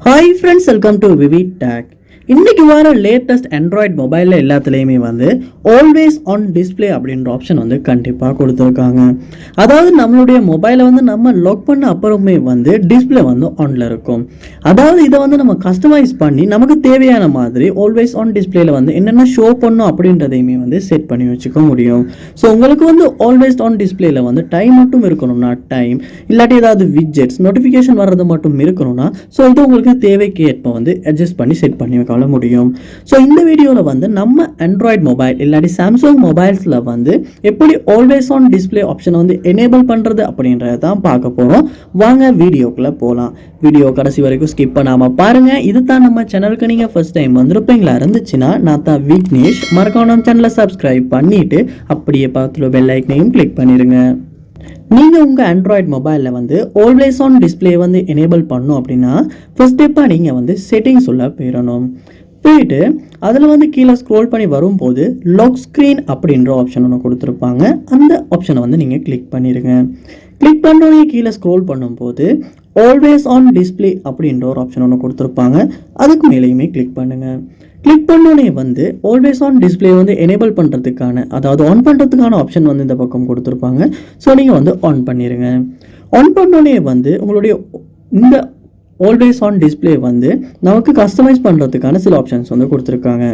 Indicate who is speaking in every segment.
Speaker 1: Hi friends, welcome to VividTech. இன்னைக்கு வர latest Android மொபைலில் எல்லாத்துலேயுமே வந்து ஆல்வேஸ் ஆன் டிஸ்பிளே அப்படின்ற ஆப்ஷன் வந்து கண்டிப்பாக கொடுத்துருக்காங்க. அதாவது நம்மளுடைய மொபைலை வந்து நம்ம லாக் பண்ண அப்புறமே வந்து டிஸ்பிளே வந்து ஆனில் இருக்கும். அதாவது இதை வந்து நம்ம கஸ்டமைஸ் பண்ணி நமக்கு தேவையான மாதிரி ஆல்வேஸ் ஆன் டிஸ்பிளேல வந்து என்னென்ன ஷோ பண்ணும் அப்படின்றதையுமே வந்து செட் பண்ணி வச்சுக்க முடியும். ஸோ உங்களுக்கு வந்து ஆல்வேஸ் ஆன் டிஸ்பிளேல வந்து டைம் மட்டும் இருக்கணும்னா டைம், இல்லாட்டி ஏதாவது விட்ஜெட்ஸ் நோட்டிஃபிகேஷன் வர்றது மட்டும் இருக்கணும்னா ஸோ இது உங்களுக்கு தேவைக்கு ஏற்ப வந்து அட்ஜஸ்ட் பண்ணி செட் பண்ணி வைக்கலாம் முடியும். ஸோ இந்த வீடியோவில் வந்து நம்ம ஆண்ட்ராய்ட் மொபைல் இல்லாட்டி சாம்சங் மொபைல்ஸில் வந்து எப்படி ஆல்வேஸ் ஆன் டிஸ்பிளே ஆப்ஷனை வந்து எனேபிள் பண்ணுறது அப்படின்றத தான் பார்க்க போகிறோம். வாங்க வீடியோக்குள்ளே போகலாம். வீடியோ கடைசி வரைக்கும் ஸ்கிப் பண்ணாமல் பாருங்கள். இது தான் நம்ம சேனலுக்கு நீங்கள் ஃபர்ஸ்ட் டைம் வந்துருப்பீங்களா இருந்துச்சுன்னா நான் தான் விக்னேஷ். மறக்காம நம்ம சேனலை சப்ஸ்கிரைப் பண்ணிவிட்டு அப்படியே பார்த்துட்டு பெல் ஐக்கனையும் கிளிக் பண்ணிடுங்க. நீங்கள் உங்கள் ஆண்ட்ராய்ட் மொபைலில் வந்து ஆல்வேஸ் ஆன் டிஸ்பிளே வந்து எனேபிள் பண்ணணும் அப்படின்னா ஃபர்ஸ்ட் ஸ்டெப்பாக நீங்கள் வந்து செட்டிங்ஸ் உள்ள போயிடணும். போயிட்டு அதில் வந்து கீழே ஸ்க்ரோல் பண்ணி வரும்போது லாக் ஸ்க்ரீன் அப்படின்ற ஆப்ஷன் ஒன்று கொடுத்துருப்பாங்க. அந்த ஆப்ஷனை வந்து நீங்கள் கிளிக் பண்ணிடுங்க. கிளிக் பண்ணுறோன்னே கீழே ஸ்க்ரோல் பண்ணும்போது ஆல்வேஸ் ஆன் டிஸ்பிளே அப்படின்ற ஒரு ஆப்ஷன் ஒன்று கொடுத்துருப்பாங்க. அதுக்கு மேலேயுமே கிளிக் பண்ணுங்கள். கிளிக் பண்ணோடனே வந்து ஆல்வேஸ் ஆன் டிஸ்பிளே வந்து எனேபிள் பண்ணுறதுக்கான, அதாவது ஆன் பண்ணுறதுக்கான ஆப்ஷன் வந்து இந்த பக்கம் கொடுத்துருப்பாங்க. ஸோ நீங்கள் வந்து ஆன் பண்ணிடுங்க. ஆன் பண்ணோடனே வந்து உங்களுடைய இந்த ஆல்வேஸ் ஆன் டிஸ்பிளே வந்து நமக்கு கஸ்டமைஸ் பண்ணுறதுக்கான சில ஆப்ஷன்ஸ் வந்து கொடுத்துருக்காங்க.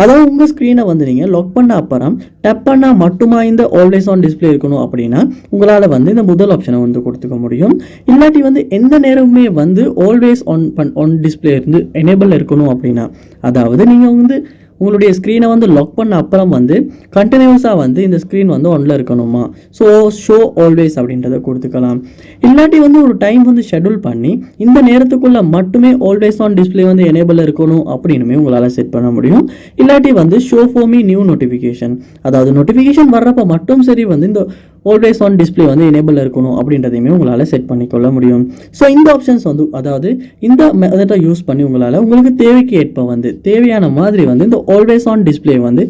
Speaker 1: அதாவது உங்கள் ஸ்க்ரீனை வந்து நீங்கள் லாக் பண்ண அப்புறம் டப் பண்ணால் மட்டுமா இந்த ஆல்வேஸ் ஆன் டிஸ்பிளே இருக்கணும் அப்படின்னா உங்களால் வந்து இந்த முதல் ஆப்ஷனை வந்து கொடுத்துக்க முடியும். இல்லாட்டி வந்து எந்த நேரமுமே வந்து ஆல்வேஸ் ஆன் டிஸ்பிளே இருந்து எனேபிள் இருக்கணும் அப்படின்னா, அதாவது நீங்கள் வந்து உங்களுடைய ஸ்க்ரீனை வந்து லாக் பண்ண அப்புறம் வந்து கண்டினியூஸாக வந்து இந்த ஸ்க்ரீன் வந்து ஒன்ல இருக்கணுமா, ஸோ ஷோ ஆல்வேஸ் அப்படின்றத கொடுத்துக்கலாம். இல்லாட்டி வந்து ஒரு டைம் வந்து ஷெட்யூல் பண்ணி இந்த நேரத்துக்குள்ளே மட்டுமே ஆல்வேஸ் ஆன் டிஸ்பிளே வந்து எனேபிள் இருக்கணும் அப்படின்னுமே உங்களால் செட் பண்ண முடியும். இல்லாட்டி வந்து show for me new notification, அதாவது நோட்டிஃபிகேஷன் வர்றப்போ மட்டும் சரி வந்து இந்த ஆல்வேஸ் ஆன் டிஸ்பிளே வந்து எனேபிள் இருக்கணும் அப்படின்றதையுமே உங்களால் செட் பண்ணிக்கொள்ள முடியும். ஸோ இந்த ஆப்ஷன்ஸ் வந்து, அதாவது இந்த மெத்தடை யூஸ் பண்ணி உங்களால் உங்களுக்கு தேவைக்கு ஏற்ப வந்து தேவையான மாதிரி வந்து இந்த ஆல்வேஸ் ஆன் டிஸ்பிளே வந்து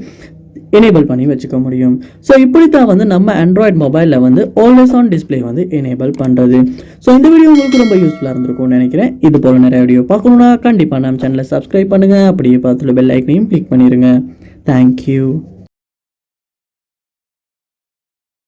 Speaker 1: எனேபிள் பண்ணி வச்சுக்க முடியும். ஸோ இப்படித்தான் வந்து நம்ம ஆண்ட்ராய்ட் மொபைலில் வந்து ஆல்வேஸ் ஆன் டிஸ்பிளே வந்து எனேபிள் பண்ணுறது. ஸோ இந்த வீடியோ உங்களுக்கு ரொம்ப யூஸ்ஃபுல்லாக இருந்திருக்கும்னு நினைக்கிறேன். இது போல் நிறைய வீடியோ பார்க்கணுன்னா கண்டிப்பாக நம்ம சேனலை சப்ஸ்கிரைப் பண்ணுங்கள். அப்படியே பார்த்துட்டு பெல் ஐக்கனையும் கிளிக் பண்ணிடுங்க. தேங்க்யூ.